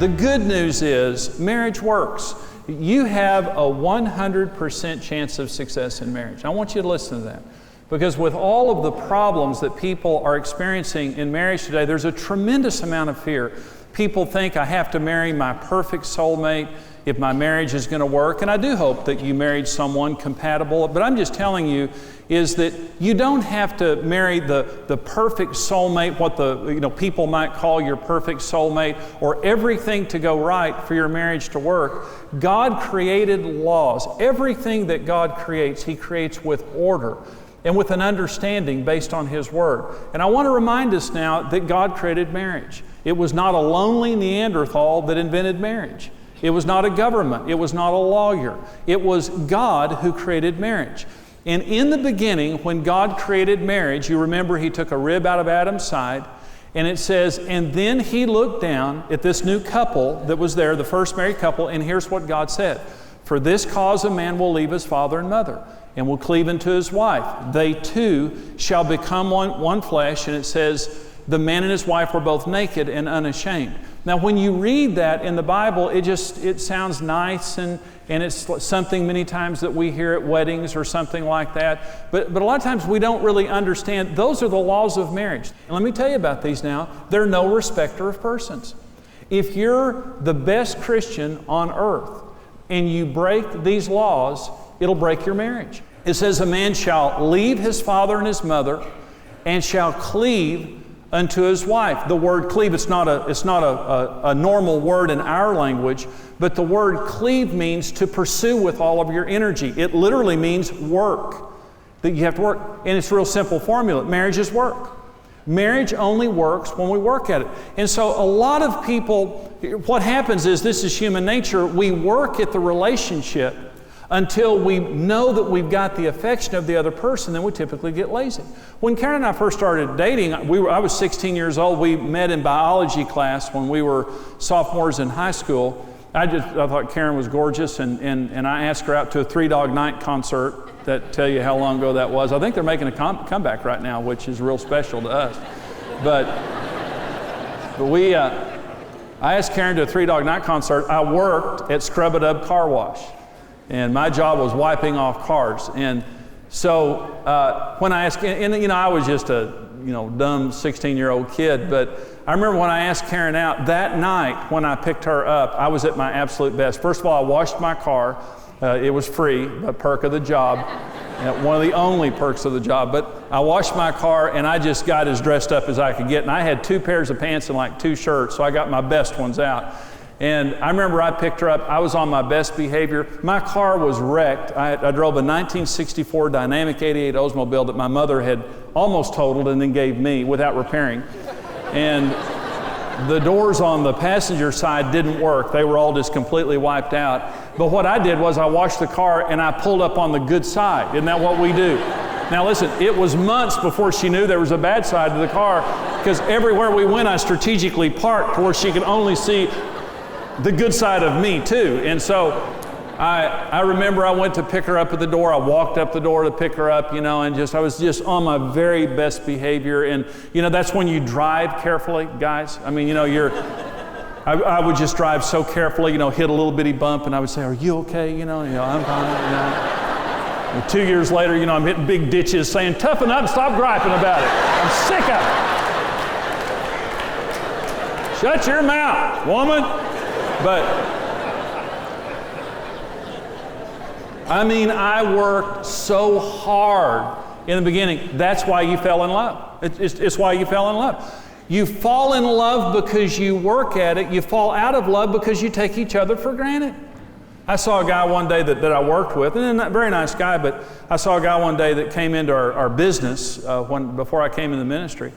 The good news is marriage works. You have a 100% chance of success in marriage. I want you to listen to that. Because with all of the problems that people are experiencing in marriage today, there's a tremendous amount of fear. People think, I have to marry my perfect soulmate if my marriage is going to work. And I do hope that you married someone compatible. But I'm just telling you is that you don't have to marry the perfect soulmate, what the people might call your perfect soulmate, or everything to go right for your marriage to work. God created laws. Everything that God creates, He creates with order and with an understanding based on His Word. And I want to remind us now that God created marriage. It was not a lonely Neanderthal that invented marriage. It was not a government. It was not a lawyer. It was God who created marriage. And in the beginning, when God created marriage, you remember He took a rib out of Adam's side, and it says, and then He looked down at this new couple that was there, the first married couple, and here's what God said. For this cause a man will leave his father and mother, and will cleave unto his wife. They two shall become one flesh, and it says, the man and his wife were both naked and unashamed. Now, when you read that in the Bible, it sounds nice, and it's something many times that we hear at weddings or something like that. But a lot of times we don't really understand. Those are the laws of marriage. And let me tell you about these now. They're no respecter of persons. If you're the best Christian on earth and you break these laws, it'll break your marriage. It says a man shall leave his father and his mother and shall cleave unto his wife. The word cleave, it's not a normal word in our language, but the word cleave means to pursue with all of your energy. It literally means work, that you have to work. And it's a real simple formula. Marriage is work. Marriage only works when we work at it. And so a lot of people, what happens is, this is human nature, we work at the relationship until we know that we've got the affection of the other person, then we typically get lazy. When Karen and I first started dating, I was 16 years old. We met in biology class when we were sophomores in high school. I thought Karen was gorgeous, and I asked her out to a Three Dog Night concert. That tell you how long ago that was. I think they're making a comeback right now, which is real special to us. But I asked Karen to a Three Dog Night concert. I worked at Scrub-A-Dub Car Wash, and my job was wiping off cars. And so when I asked, and I was just a dumb 16-year-old kid, but I remember when I asked Karen out, that night when I picked her up, I was at my absolute best. First of all, I washed my car. It was free, a perk of the job, one of the only perks of the job. But I washed my car, and I just got as dressed up as I could get. And I had 2 pairs of pants and like 2 shirts, so I got my best ones out. And I remember I picked her up. I was on my best behavior. My car was wrecked. I drove a 1964 Dynamic 88 Oldsmobile that my mother had almost totaled and then gave me without repairing. And the doors on the passenger side didn't work. They were all just completely wiped out. But what I did was I washed the car and I pulled up on the good side. Isn't that what we do? Now listen, it was months before she knew there was a bad side to the car, because everywhere we went I strategically parked to where she could only see the good side of me too. And so I remember I went to pick her up at the door. I walked up the door to pick her up, and I was just on my very best behavior. And, that's when you drive carefully, guys. I mean, I would just drive so carefully, hit a little bitty bump, and I would say, are you okay? I'm fine, And 2 years later, I'm hitting big ditches saying, toughen up and stop griping about it. I'm sick of it. Shut your mouth, woman. But I worked so hard in the beginning. That's why you fell in love. It's why you fell in love. You fall in love because you work at it. You fall out of love because you take each other for granted. I saw a guy one day that I worked with, and a very nice guy, but I saw a guy one day that came into our business before I came in the ministry.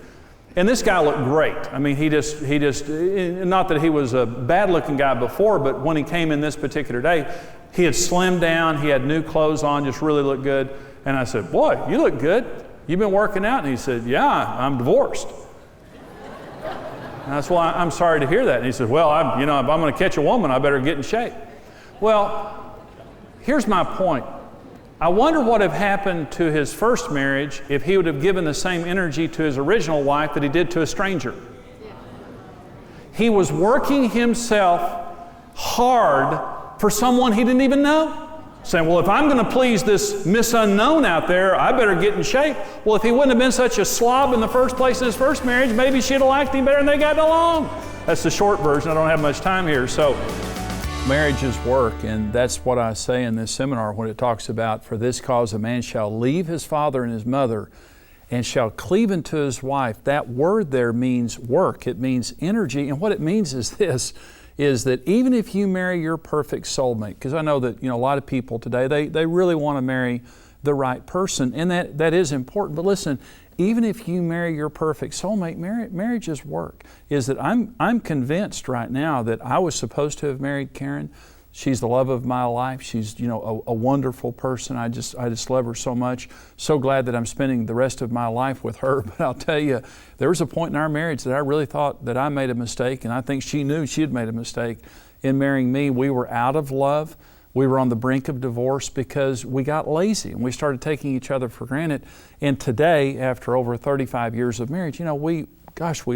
And this guy looked great. He just, not that he was a bad-looking guy before, but when he came in this particular day, he had slimmed down, he had new clothes on, just really looked good. And I said, boy, you look good. You been working out? And he said, yeah, I'm divorced. And that's why I'm sorry to hear that. And he said, well, if I'm going to catch a woman, I better get in shape. Well, here's my point. I wonder what would have happened to his first marriage if he would have given the same energy to his original wife that he did to a stranger. He was working himself hard for someone he didn't even know. Saying, well, if I'm going to please this Miss Unknown out there, I better get in shape. Well, if he wouldn't have been such a slob in the first place in his first marriage, maybe she'd have liked him better and they got along. That's the short version. I don't have much time here. So marriage is work, and that's what I say in this seminar when it talks about, for this cause a man shall leave his father and his mother and shall cleave unto his wife. That word there means work. It means energy. And what it means is this, is that even if you marry your perfect soulmate, because I know that a lot of people today, they really want to marry the right person, and that is important. But listen, even if you marry your perfect soulmate, marriage is work. Is that I'm convinced right now that I was supposed to have married Karen. She's the love of my life. She's a wonderful person. I just love her so much. So glad that I'm spending the rest of my life with her. But I'll tell you, there was a point in our marriage that I really thought that I made a mistake, and I think she knew she had made a mistake in marrying me. We were out of love. We were on the brink of divorce because we got lazy and we started taking each other for granted. And today, after over 35 years of marriage, we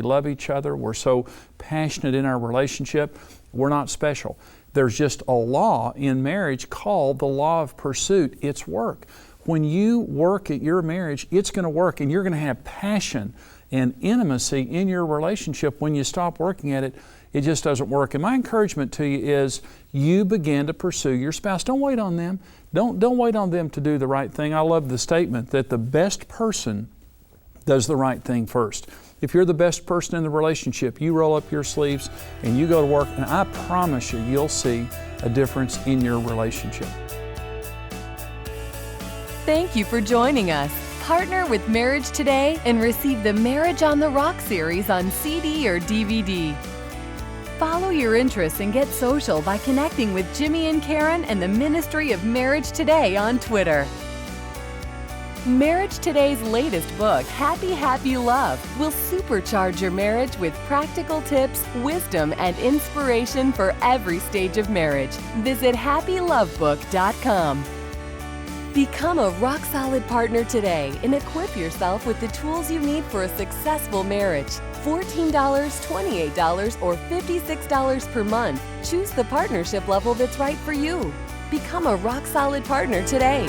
love each other. We're so passionate in our relationship. We're not special. There's just a law in marriage called the law of pursuit. It's work. When you work at your marriage, it's going to work, and you're going to have passion and intimacy in your relationship. When you stop working at it, it just doesn't work. And my encouragement to you is you begin to pursue your spouse. Don't wait on them. Don't wait on them to do the right thing. I love the statement that the best person does the right thing first. If you're the best person in the relationship, you roll up your sleeves and you go to work, and I promise you, you'll see a difference in your relationship. Thank you for joining us. Partner with Marriage today and receive the Marriage on the Rock series on CD or DVD. Follow your interests and get social by connecting with Jimmy and Karen and the Ministry of Marriage Today on Twitter. Marriage Today's latest book, Happy, Happy Love, will supercharge your marriage with practical tips, wisdom, and inspiration for every stage of marriage. Visit happylovebook.com. Become a rock-solid partner today and equip yourself with the tools you need for a successful marriage. $14, $28, or $56 per month. Choose the partnership level that's right for you. Become a rock-solid partner today.